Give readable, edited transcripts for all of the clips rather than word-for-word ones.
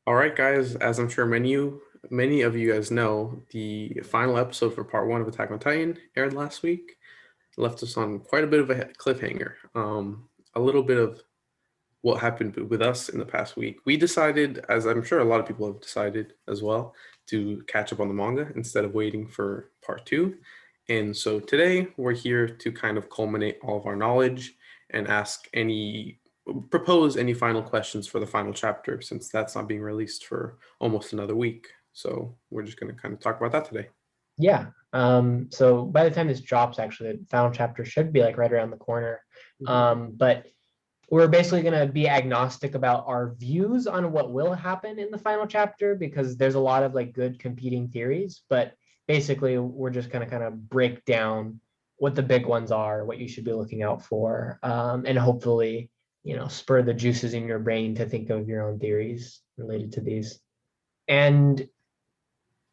All right, guys. As I'm sure many of you guys know, the final episode for part one of Attack on Titan aired last week. It left us on quite a bit of a cliffhanger. A little bit of what happened with us in the past week. We decided, as I'm sure a lot of people have decided as well, to catch up on the manga instead of waiting for part two. And so today we're here to kind of culminate all of our knowledge and propose any final questions for the final chapter since that's not being released for almost another week. So we're just going to kind of talk about that today. Yeah. So by the time this drops, actually, the final chapter should be like right around the corner. But we're basically going to be agnostic about our views on what will happen in the final chapter because there's a lot of like good competing theories. But basically, we're just going to kind of break down what the big ones are, what you should be looking out for, and hopefully, spur the juices in your brain to think of your own theories related to these. And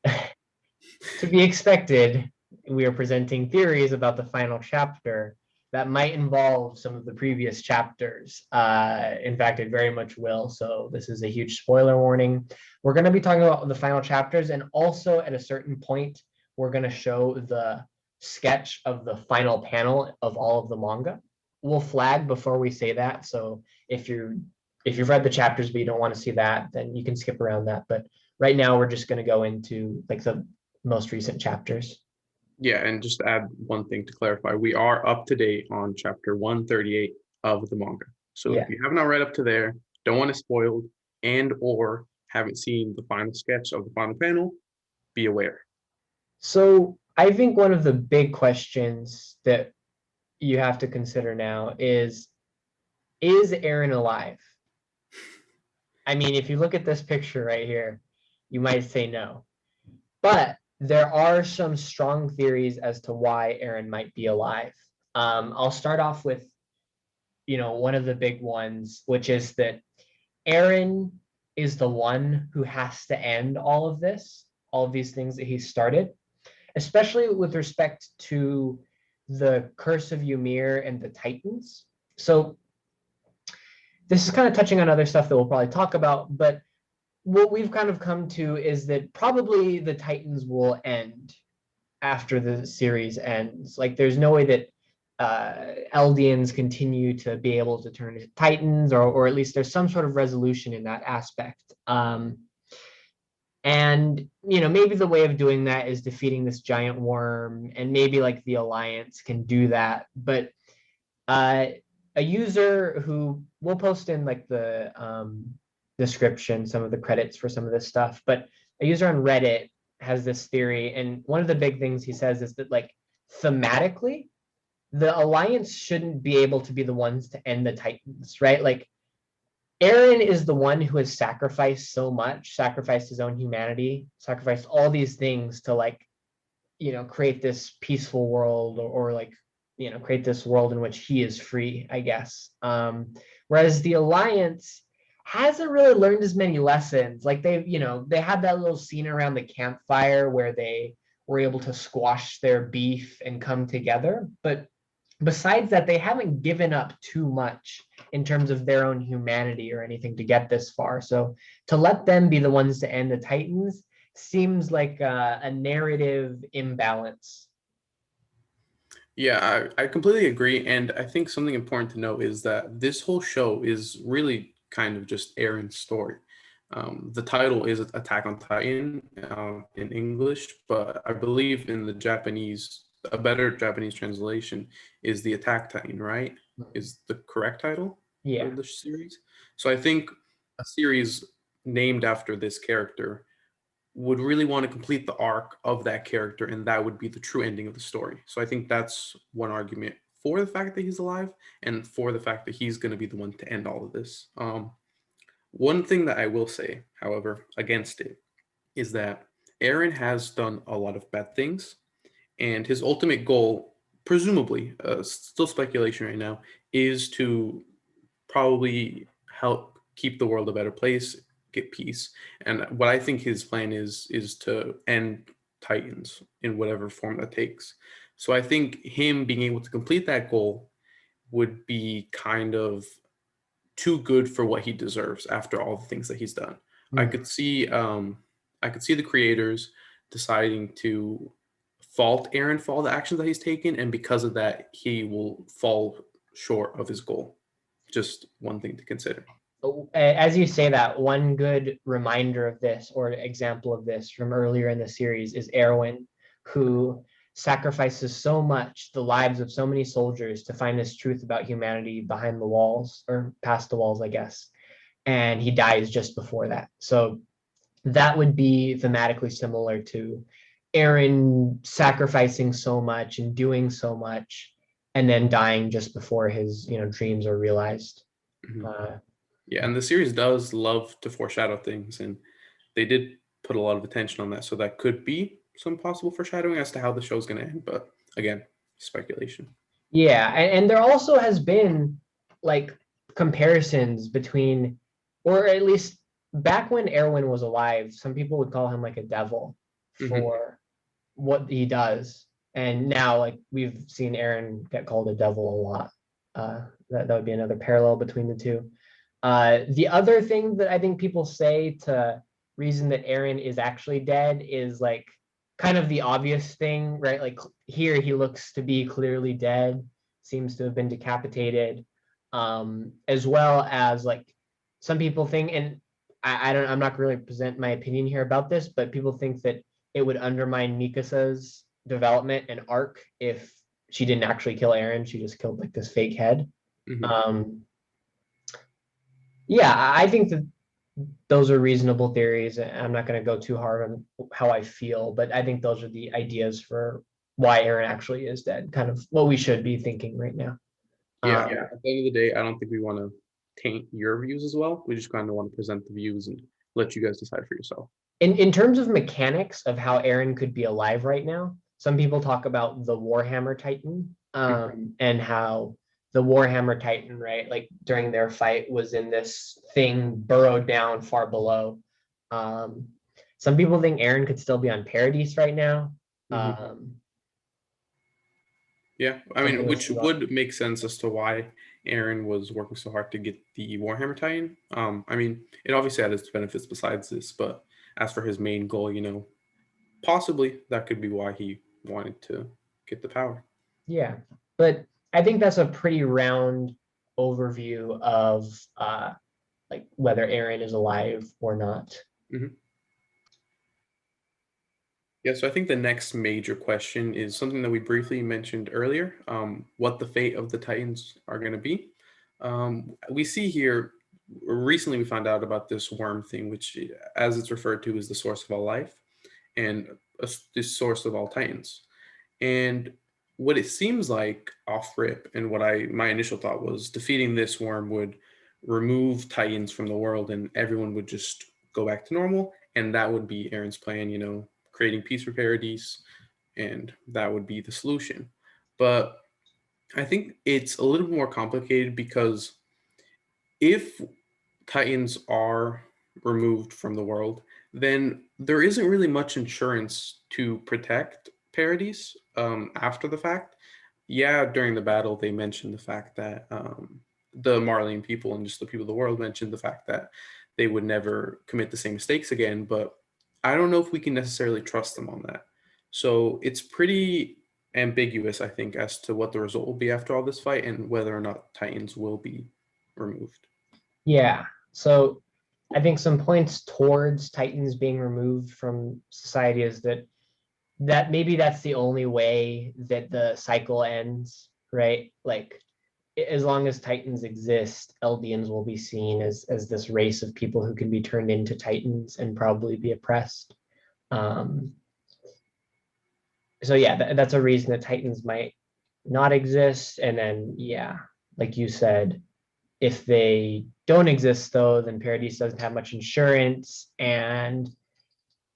to be expected, we are presenting theories about the final chapter that might involve some of the previous chapters. In fact, it very much will. So this is a huge spoiler warning. We're going to be talking about the final chapters, and also at a certain point, we're going to show the sketch of the final panel of all of the manga. We'll flag before we say that. So if you've read the chapters but you don't want to see that, then you can skip around that. But right now, we're just going to go into like the most recent chapters. Yeah, and just to add one thing to clarify, we are up to date on chapter 138 of the manga. So if Yeah. you have not read up to there, don't want it spoiled, and or haven't seen the final sketch of the final panel, be aware. So I think one of the big questions that you have to consider now is Aaron alive? I mean, if you look at this picture right here, you might say no. But there are some strong theories as to why Aaron might be alive. I'll start off with, one of the big ones, which is that Aaron is the one who has to end all of this, all of these things that he started, especially with respect to the Curse of Ymir and the Titans. So this is kind of touching on other stuff that we'll probably talk about, but what we've kind of come to is that probably the Titans will end after the series ends. Like there's no way that Eldians continue to be able to turn into Titans, or at least there's some sort of resolution in that aspect. And maybe the way of doing that is defeating this giant worm, and maybe like the Alliance can do that. But uh, a user who we'll post in like the description some of the credits for some of this stuff, but a user on Reddit has this theory, and one of the big things he says is that like thematically, the Alliance shouldn't be able to be the ones to end the Titans, right? Like Aaron is the one who has sacrificed so much, sacrificed his own humanity, sacrificed all these things to like, create this peaceful world, or like, create this world in which he is free, I guess. Whereas the Alliance hasn't really learned as many lessons. Like they had that little scene around the campfire where they were able to squash their beef and come together. But besides that, they haven't given up too much in terms of their own humanity or anything to get this far. So to let them be the ones to end the Titans seems like a narrative imbalance. Yeah, I completely agree. And I think something important to note is that this whole show is really kind of just Aaron's story. The title is Attack on Titan in English, but I believe in the Japanese, a better Japanese translation is The Attack Titan, right? Is the correct title for Yeah. the series. So I think a series named after this character would really want to complete the arc of that character, and that would be the true ending of the story. So I think that's one argument for the fact that he's alive, and for the fact that he's going to be the one to end all of this. One thing that I will say, however, against it is that Aaron has done a lot of bad things, and his ultimate goal, presumably, still speculation right now, is to probably help keep the world a better place, get peace. And what I think his plan is to end Titans in whatever form that takes. So I think him being able to complete that goal would be kind of too good for what he deserves after all the things that he's done. I Hmm. could see I could see the creators deciding to fault Aaron for all the actions that he's taken, and because of that, he will fall short of his goal. Just one thing to consider. As you say that, one good reminder of this or example of this from earlier in the series is Erwin, who sacrifices so much the lives of so many soldiers to find this truth about humanity behind the walls or past the walls, I guess. And he dies just before that. So that would be thematically similar to Aaron sacrificing so much and doing so much and then dying just before his, dreams are realized. Mhm. Uh, Yeah, and the series does love to foreshadow things, and they did put a lot of attention on that. So that could be some possible foreshadowing as to how the show's going to end. But again, speculation. Yeah, and there also has been like comparisons between, or at least back when Erwin was alive, some people would call him like a devil Hmm. for what he does. And now, like we've seen Aaron get called a devil a lot. That would be another parallel between the two. The other thing that I think people say to reason that Aaron is actually dead is like kind of the obvious thing, right? Like here he looks to be clearly dead, seems to have been decapitated, as well as like some people think, and I'm not really present my opinion here about this, but people think that it would undermine Mikasa's development and arc if she didn't actually kill Aaron, she just killed like this fake head. Hmm. Um, yeah, I think that those are reasonable theories. I'm not going to go too hard on how I feel, but I think those are the ideas for why Aaron actually is dead, kind of what we should be thinking right now. Yeah. Yeah. At the end of the day, I don't think we want to taint your views as well. We just kind of want to present the views and let you guys decide for yourself. In terms of mechanics of how Aaron could be alive right now, some people talk about the Warhammer Titan, Mhm. and how the Warhammer Titan, right, like during their fight was in this thing burrowed down far below. Um, some people think Aaron could still be on Paradise right now. Mhm. Um, Yeah, I something mean, was which too long. would make sense as to why Aaron was working so hard to get the Warhammer tie-in. I mean, it obviously had its benefits besides this, but as for his main goal, possibly that could be why he wanted to get the power. Yeah, but I think that's a pretty round overview of like whether Aaron is alive or not. Mhm. Yeah, so I think the next major question is something that we briefly mentioned earlier, what the fate of the Titans are going to be. We see here, recently we found out about this worm thing, which, as it's referred to, is the source of all life and the source of all Titans. And what it seems like off rip, and what my initial thought was, defeating this worm would remove Titans from the world, and everyone would just go back to normal, and that would be Aaron's plan. Creating peace for Paradise, and that would be the solution. But I think it's a little bit more complicated because if Titans are removed from the world, then there isn't really much insurance to protect Paradise after the fact. Yeah, during the battle, they mentioned the fact that the Marlene people and just the people of the world mentioned the fact that they would never commit the same mistakes again, but I don't know if we can necessarily trust them on that. So it's pretty ambiguous, I think, as to what the result will be after all this fight and whether or not Titans will be removed. Yeah. So I think some points towards Titans being removed from society is that maybe that's the only way that the cycle ends, right? Like as long as Titans exist, Eldians will be seen as this race of people who can be turned into Titans and probably be oppressed. Um, so yeah, that's a reason that Titans might not exist. And then yeah, like you said, if they don't exist though, then Paradise doesn't have much insurance, and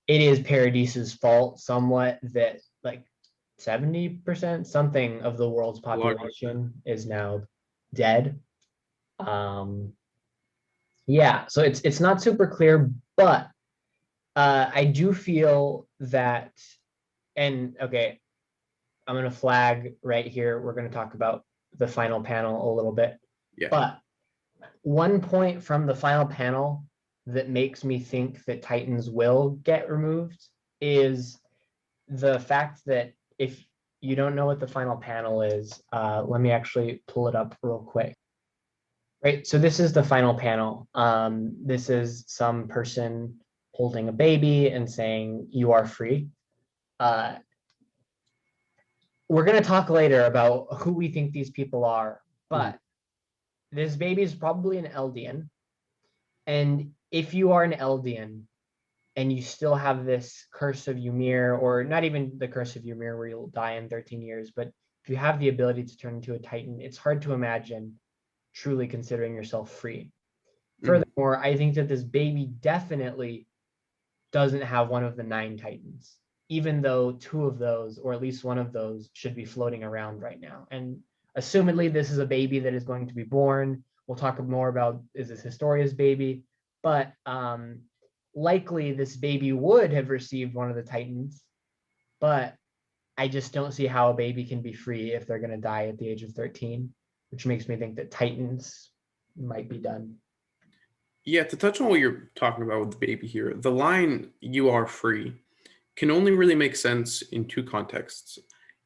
it is Paradise's fault somewhat that like 70% something of the world's A large percent. population is now dead. Um, yeah, so it's not super clear, but I do feel that, and okay, I'm gonna flag right here. We're gonna talk about the final panel a little bit, Yeah. but one point from the final panel that makes me think that Titans will get removed is the fact that if you don't know what the final panel is, let me actually pull it up real quick. Right, so this is the final panel. This is some person holding a baby and saying, "You are free." Uh, we're going to talk later about who we think these people are, Mhm. but this baby is probably an Eldian. And if you are an Eldian and you still have this curse of Ymir, or not even the curse of Ymir where you'll die in 13 years, but if you have the ability to turn into a Titan, it's hard to imagine truly considering yourself free. Mhm. Furthermore, I think that this baby definitely doesn't have one of the 9 Titans, even though 2 of those, or at least one of those, should be floating around right now. And assumedly, this is a baby that is going to be born. We'll talk more about is this Historia's baby, but likely this baby would have received one of the Titans, but I just don't see how a baby can be free if they're going to die at the age of 13, which makes me think that Titans might be done. Yeah, to touch on what you're talking about with the baby here, the line "you are free" can only really make sense in two contexts.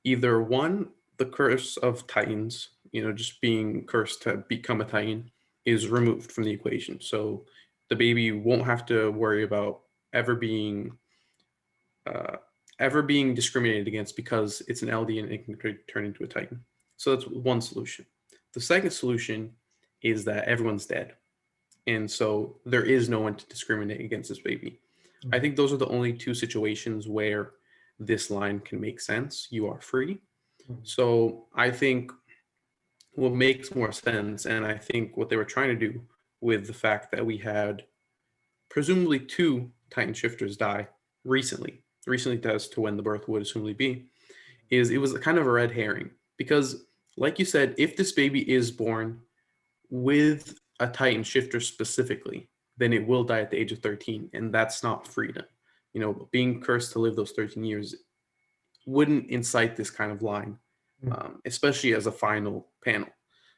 Either one, the curse of Titans, just being cursed to become a Titan, is removed from the equation. So the baby won't have to worry about ever being uh, ever being discriminated against because it's an LD and it can turn into a Titan. So that's one solution. The second solution is that everyone's dead. And so there is no one to discriminate against this baby. I think those are the only two situations where this line can make sense. You are free. So I think what makes more sense, and I think what they were trying to do with the fact that we had presumably 2 Titan shifters die recently as to when the birth would assumably be, is it was kind of a red herring. Because, like you said, if this baby is born with a Titan shifter specifically, then it will die at the age of 13, and that's not freedom. Being cursed to live those 13 years wouldn't incite this kind of line, especially as a final panel.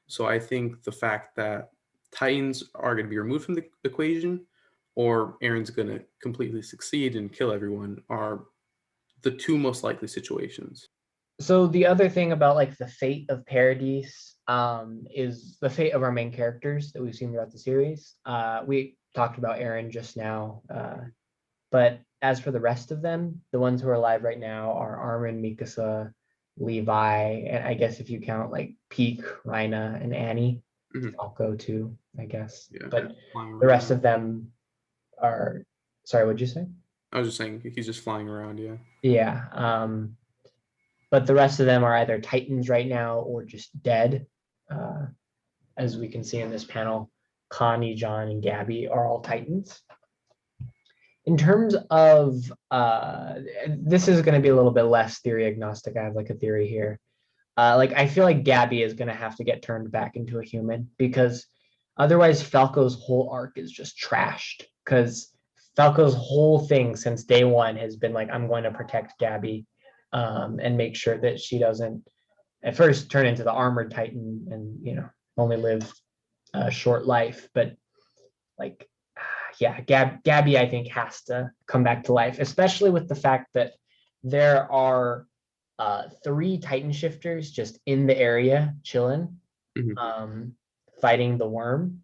So I think the fact that Titans are going to be removed from the equation, or Aaron's going to completely succeed and kill everyone, are the two most likely situations. So the other thing about like the fate of Paradise is the fate of our main characters that we've seen throughout the series. We talked about Aaron just now, but as for the rest of them, the ones who are alive right now are Armin, Mikasa, Levi, and I guess if you count like Peak, Rhina, and Annie, Mhm. Falco too, I guess. Yeah, But flying the rest around. of them are, sorry, what'd you say? I was just saying he's just flying around. Yeah. Yeah. But the rest of them are either Titans right now or just dead. Uh, as we can see in this panel, Connie, John, and Gabby are all Titans. In terms of, this is going to be a little bit less theory agnostic. I have like a theory here. Like I feel like Gabby is going to have to get turned back into a human because otherwise Falco's whole arc is just trashed. Because Falco's whole thing since day one has been like, I'm going to protect Gabby and make sure that she doesn't at first turn into the armored Titan and only live a short life. But like, yeah, Gabby I think has to come back to life, especially with the fact that there are 3 Titan shifters just in the area chilling, Mhm. um, fighting the worm.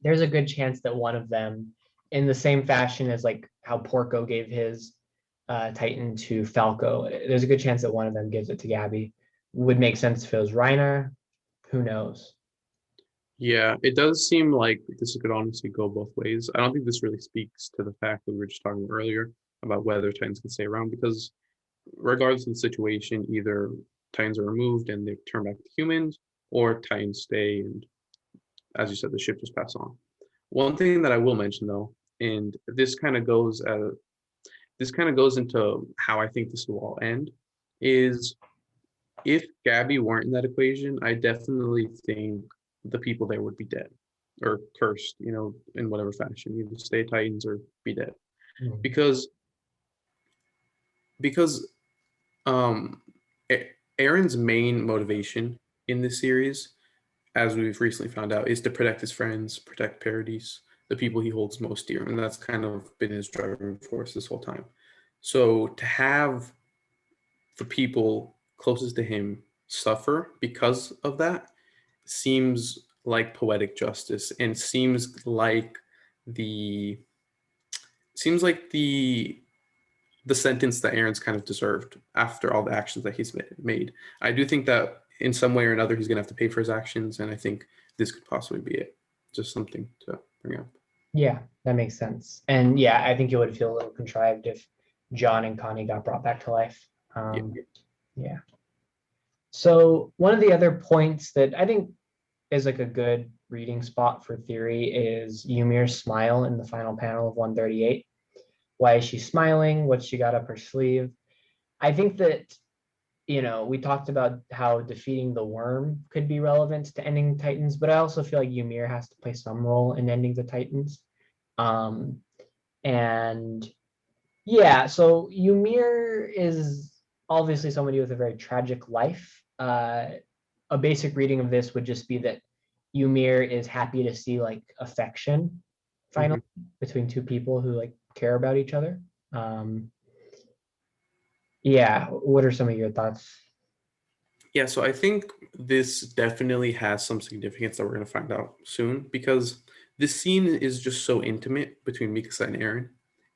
There's a good chance that one of them, in the same fashion as like how Porco gave his Titan to Falco, there's a good chance that one of them gives it to Gabby. Would make sense if it was Reiner. Who knows? Yeah, it does seem like this could honestly go both ways. I don't think this really speaks to the fact that we were just talking about earlier about whether Titans can stay around because regardless of the situation, either Titans are removed and they turn back to humans, or Titans stay and, as you said, the ship just pass on. One thing that I will mention though, and this kind of goes into how I think this will all end, is if Gabby weren't in that equation, I definitely think the people there would be dead or cursed, in whatever fashion, either stay Titans or be dead. Mm. Because because um Aaron's main motivation in this series, as we've recently found out, is to protect his friends, protect Paradise. the people he holds most dear, and that's kind of been his driving force this whole time. So to have the people closest to him suffer because of that seems like poetic justice, and the seems like the sentence that Aaron's kind of deserved after all the actions that he's made. I do think that in some way or another he's gonna have to pay for his actions, and I think this could possibly be it. Just something to bring up. Yeah, that makes sense. And yeah, I think it would feel a little contrived if John and Connie got brought back to life. Yeah. Yeah. So one of the other points that I think is like a good reading spot for theory is Ymir's smile in the final panel of 138. Why is she smiling? What's she got up her sleeve? I think that, we talked about how defeating the worm could be relevant to ending Titans, but I also feel like Ymir has to play some role in ending the Titans. Um, and yeah, so Ymir is obviously somebody with a very tragic life. A basic reading of this would just be that Ymir is happy to see like affection finally between two people who like care about each other. Um, yeah, what are some of your thoughts? Yeah, so I think this definitely has some significance that we're going to find out soon, because this scene is just so intimate between Mikasa and Eren.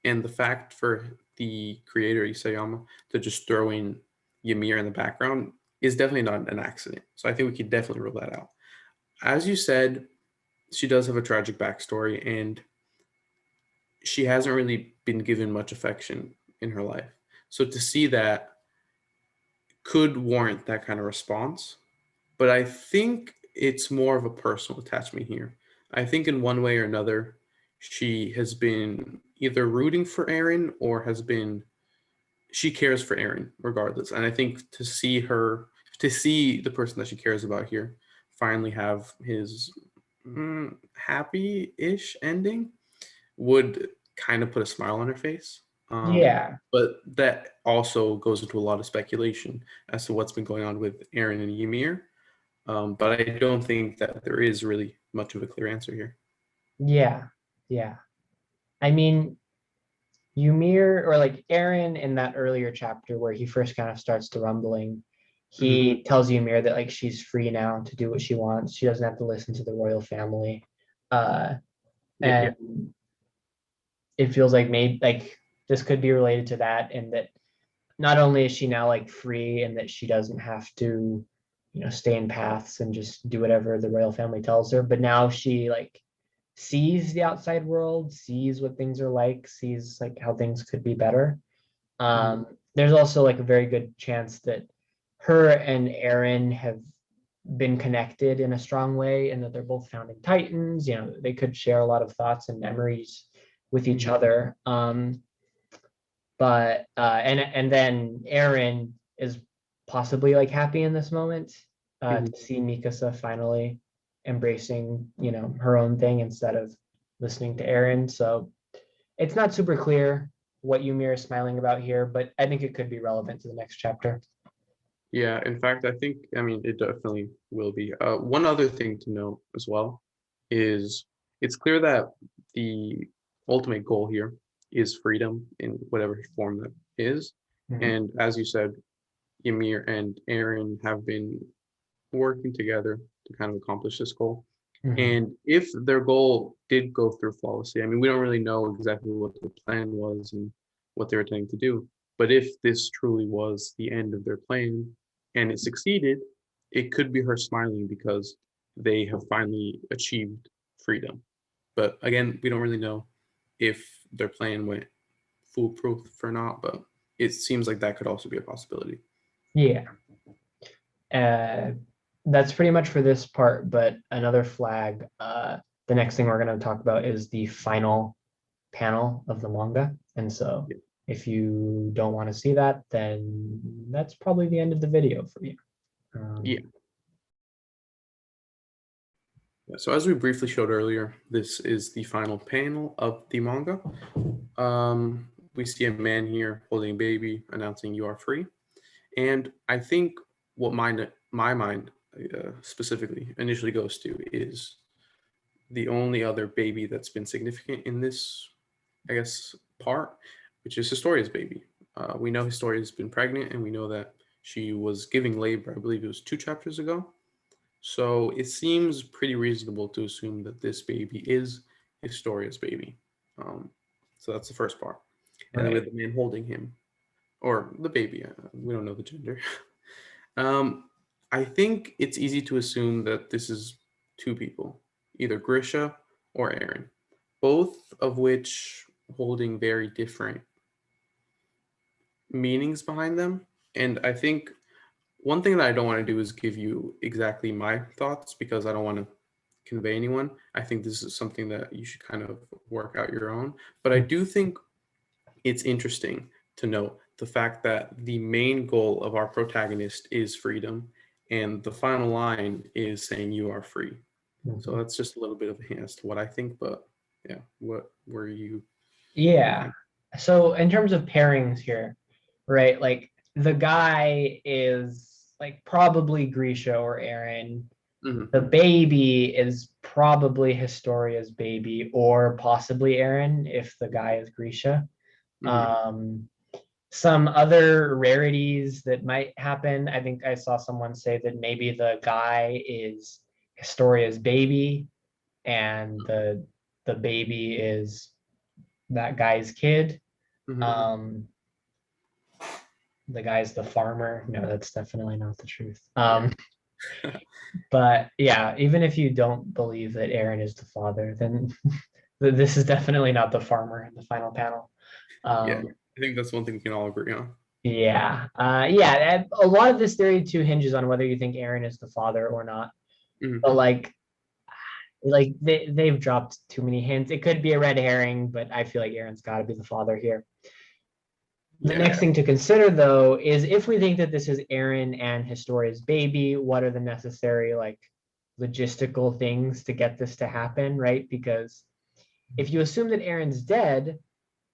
And the fact for the creator, Isayama, to just throw in Ymir in the background is definitely not an accident. So I think we could definitely rule that out. As you said, she does have a tragic backstory, and she hasn't really been given much affection in her life. So to see that could warrant that kind of response. But I think it's more of a personal attachment here. I think in one way or another, she has been either rooting for Eren or she cares for Eren regardless. And I think to see the person that she cares about here finally have his happy-ish ending would kind of put a smile on her face. Yeah, But that also goes into a lot of speculation as to what's been going on with Eren and Ymir. But I don't think that there is really much of a clear answer here. yeah, yeah. I mean, Ymir or like Eren in that earlier chapter where he first kind of starts to rumbling, he tells Ymir that like she's free now to do what she wants. She doesn't have to listen to the royal family. Uh, Yeah, and it feels like maybe like this could be related to that, and that not only is she now like free and that she doesn't have to, stay in paths and just do whatever the royal family tells her, but now she like sees the outside world, sees what things are like, sees like how things could be better. mhm, There's also like a very good chance that her and Eren have been connected in a strong way, and that they're both founding Titans. They could share a lot of thoughts and memories with each mhm, other. But and then Eren is possibly like happy in this moment mhm. to see Mikasa finally embracing, her own thing instead of listening to Eren. So it's not super clear what Ymir is smiling about here, but I think it could be relevant to the next chapter. Yeah, in fact, I mean, it definitely will be. One other thing to note as well is it's clear that the ultimate goal here is freedom in whatever form that is. Mhm. And as you said, Ymir and Eren have been working together to kind of accomplish this goal. Mhm. And if their goal did go through flawlessly, I mean, we don't really know exactly what the plan was and what they were intending to do. But if this truly was the end of their plan and it succeeded, it could be her smiling because they have finally achieved freedom. But again, we don't really know if their plan went foolproof or not, but it seems like that could also be a possibility. Yeah. Uh, that's pretty much for this part, but another flag. The next thing we're going to talk about is the final panel of the manga. And so Yeah. if you don't want to see that, then that's probably the end of the video for you. Yeah. Yeah, so as we briefly showed earlier, this is the final panel of the manga. We see a man here holding a baby, announcing "You are free," and I think what my mind specifically initially goes to is the only other baby that's been significant in this, I guess, part, which is Historia's baby. We know Historia's been pregnant, and we know that she was giving labor, I believe it was 2 chapters ago. So it seems pretty reasonable to assume that this baby is Historia's baby. Um, so that's the first part. And then we Right. have the man holding him, or the baby. We don't know the gender. um, I think it's easy to assume that this is two people, either Grisha or Aaron, both of which holding very different meanings behind them. And I think one thing that I don't want to do is give you exactly my thoughts because I don't want to convey anyone. I think this is something that you should kind of work out your own. But I do think it's interesting to note the fact that the main goal of our protagonist is freedom, and the final line is saying you are free. So Mhm. that's just a little bit of a hint as to what I think. But yeah, what were you Yeah. thinking? So in terms of pairings here, right? Like the guy is like probably Grisha or Aaron. Hmm. The baby is probably Historia's baby or possibly Aaron if the guy is Grisha. Hmm. Um, some other rarities that might happen. I think I saw someone say that maybe the guy is Historia's baby and the baby is that guy's kid. Hmm. Um, the guy's the farmer. No, that's definitely not the truth. Yeah. But yeah, even if you don't believe that Aaron is the father, then this is definitely not the farmer in the final panel. Yeah. Um, I think that's one thing we can all agree on. yeah. A lot of this theory too hinges on whether you think Aaron is the father or not. Hmm. But like they've dropped too many hints. It could be a red herring, but I feel like Aaron's got to be the father here. The Yeah. next thing to consider, though, is if we think that this is Aaron and Historia's baby, what are the necessary like logistical things to get this to happen, right? Because if you assume that Aaron's dead,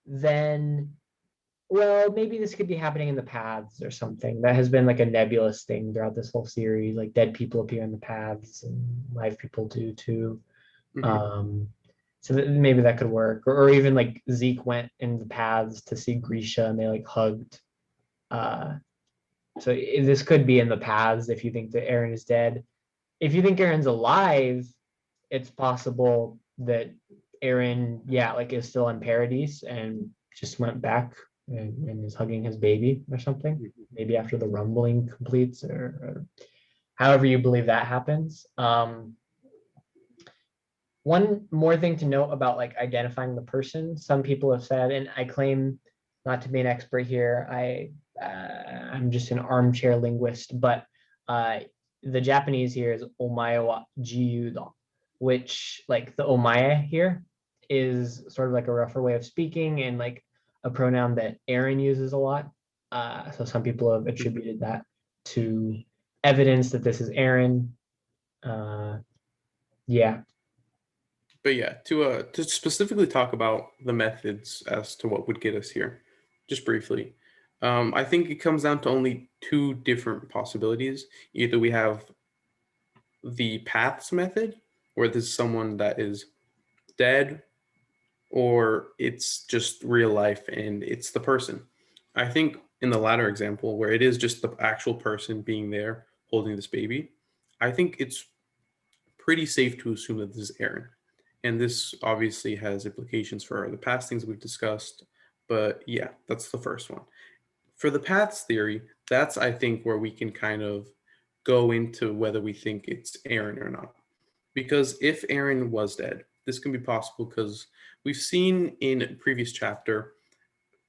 then well, maybe this could be happening in the paths or something. That has been like a nebulous thing throughout this whole series. Like dead people appear in the paths, and live people do too. Hmm. Um, so maybe that could work, or even like Zeke went in the paths to see Grisha, and they like hugged. Uh, so this could be in the paths if you think that Aaron is dead. If you think Aaron's alive, it's possible that Aaron, yeah, like is still in Paradise and just went back and is hugging his baby or something. Maybe after the rumbling completes or however you believe that happens. One more thing to note about like identifying the person. Some people have said, and I claim not to be an expert here. I'm just an armchair linguist, but uh, the Japanese here is omae wa jiyu da, which like the omae here is sort of like a rougher way of speaking and like a pronoun that Aaron uses a lot. So some people have Hmm. attributed that to evidence that this is Aaron. Uh, yeah. But yeah, to specifically talk about the methods as to what would get us here, just briefly, I think it comes down to only two different possibilities. Either we have the paths method, where this is someone that is dead, or it's just real life and it's the person. I think in the latter example, where it is just the actual person being there holding this baby, I think it's pretty safe to assume that this is Aaron. And this obviously has implications for the past things we've discussed. But yeah, that's the first one. For the paths theory, that's, I think, where we can kind of go into whether we think it's Aaron or not. Because if Aaron was dead, this can be possible because we've seen in a previous chapter,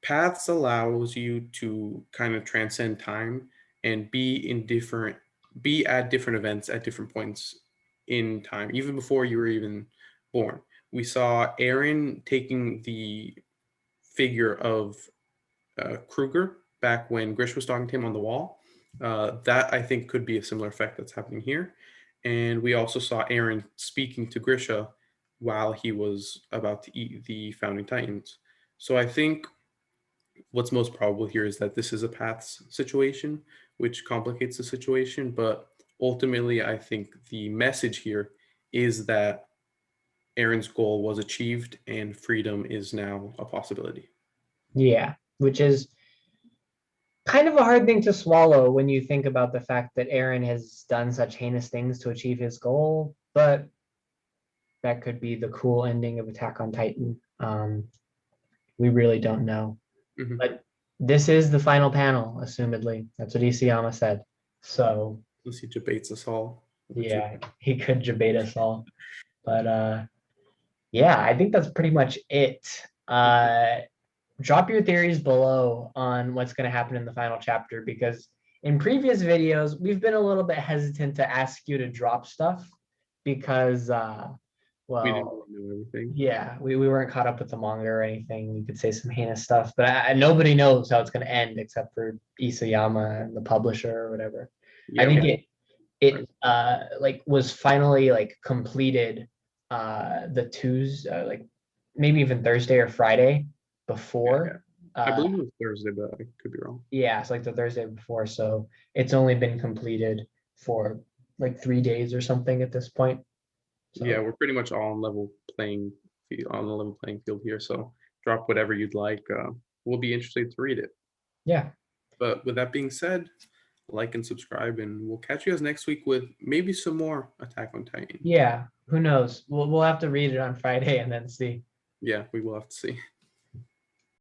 paths allows you to kind of transcend time and be at different events at different points in time, even before you were even born. We saw Aaron taking the figure of Kruger back when Grish was talking to him on the wall. That I think could be a similar effect that's happening here. And we also saw Aaron speaking to Grisha while he was about to eat the founding titans. So I think what's most probable here is that this is a paths situation, which complicates the situation. But ultimately, I think the message here is that Aaron's goal was achieved and freedom is now a possibility. Yeah, which is kind of a hard thing to swallow when you think about the fact that Aaron has done such heinous things to achieve his goal, but that could be the cool ending of Attack on Titan. We really don't know. Hmm. But this is the final panel, assumedly. That's what Isayama said. So Unless he debates us all, which would yeah, he could debate us all. But yeah, I think that's pretty much it. Drop your theories below on what's going to happen in the final chapter, because in previous videos we've been a little bit hesitant to ask you to drop stuff because we didn't well, know everything. yeah, we weren't caught up with the manga or anything. We could say some heinous stuff, but nobody knows how it's going to end except for Isayama and the publisher or whatever. I Yeah, think we it like was finally like completed the Tuesday, like maybe even Thursday or Friday yeah, before. yeah. I believe it was Thursday, but I could be wrong. Yeah, it's like the Thursday before, so it's only been completed for like 3 days or something at this point. Yeah, So we're pretty much all on level playing field on the level playing field here. So drop whatever you'd like. We'll be interested to read it. yeah, But with that being said, like and subscribe, and we'll catch you guys next week with maybe some more Attack on Titan. yeah. Who knows? We'll have to read it on Friday and then see. Yeah, we will have to see.